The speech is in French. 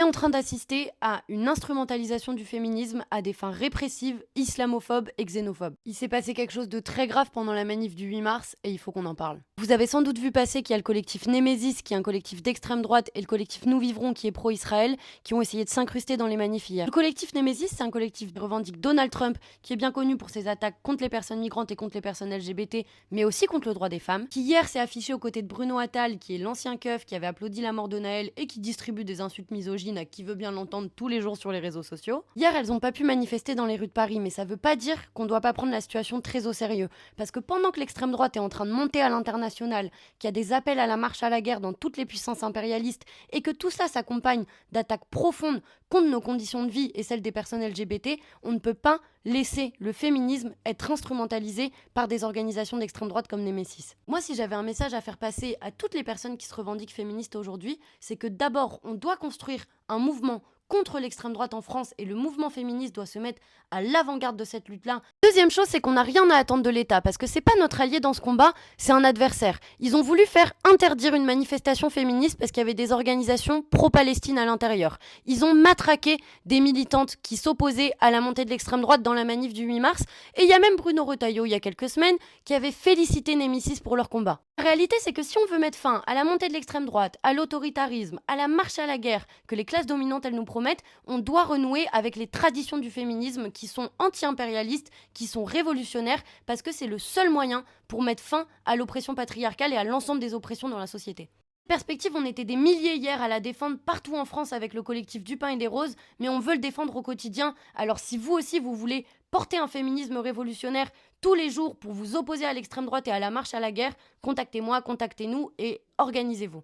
en train d'assister à une instrumentalisation du féminisme à des fins répressives, islamophobes et xénophobes. Il s'est passé quelque chose de très grave pendant la manif du 8 mars et il faut qu'on en parle. Vous avez sans doute vu passer qu'il y a le collectif Némésis, qui est un collectif d'extrême droite, et le collectif Nous Vivrons, qui est pro-Israël, qui ont essayé de s'incruster dans les manifs hier. Le collectif Némésis, c'est un collectif qui revendique Donald Trump, qui est bien connu pour ses attaques contre les personnes migrantes et contre les personnes LGBT, mais aussi contre le droit des femmes, qui hier s'est affiché aux côtés de Bruno Attal, qui est l'ancien keuf qui avait applaudi la mort de Naël et qui distribue des insultes misogynes à qui veut bien l'entendre tous les jours sur les réseaux sociaux. Hier, elles n'ont pas pu manifester dans les rues de Paris, mais ça veut pas dire qu'on doit pas prendre la situation très au sérieux. Parce que pendant que l'extrême droite est en train de monter à l'international, qu'il y a des appels à la marche à la guerre dans toutes les puissances impérialistes, et que tout ça s'accompagne d'attaques profondes contre nos conditions de vie et celles des personnes LGBT, on ne peut pas laisser le féminisme être instrumentalisé par des organisations d'extrême droite comme Némésis. Moi, si j'avais un message à faire passer à toutes les personnes qui se revendiquent féministes aujourd'hui, c'est que d'abord, on doit construire un mouvement contre l'extrême droite en France et le mouvement féministe doit se mettre à l'avant-garde de cette lutte-là. Deuxième chose, c'est qu'on n'a rien à attendre de l'État parce que c'est pas notre allié dans ce combat, c'est un adversaire. Ils ont voulu faire interdire une manifestation féministe parce qu'il y avait des organisations pro-Palestine à l'intérieur. Ils ont matraqué des militantes qui s'opposaient à la montée de l'extrême droite dans la manif du 8 mars et il y a même Bruno Retailleau il y a quelques semaines qui avait félicité Némésis pour leur combat. La réalité, c'est que si on veut mettre fin à la montée de l'extrême droite, à l'autoritarisme, à la marche à la guerre que les classes dominantes elles nous promettent, on doit renouer avec les traditions du féminisme qui sont anti-impérialistes, qui sont révolutionnaires, parce que c'est le seul moyen pour mettre fin à l'oppression patriarcale et à l'ensemble des oppressions dans la société. Perspective, on était des milliers hier à la défendre partout en France avec le collectif du pain et des roses, mais on veut le défendre au quotidien. Alors si vous aussi vous voulez porter un féminisme révolutionnaire tous les jours pour vous opposer à l'extrême droite et à la marche à la guerre, contactez-moi, contactez-nous et organisez-vous.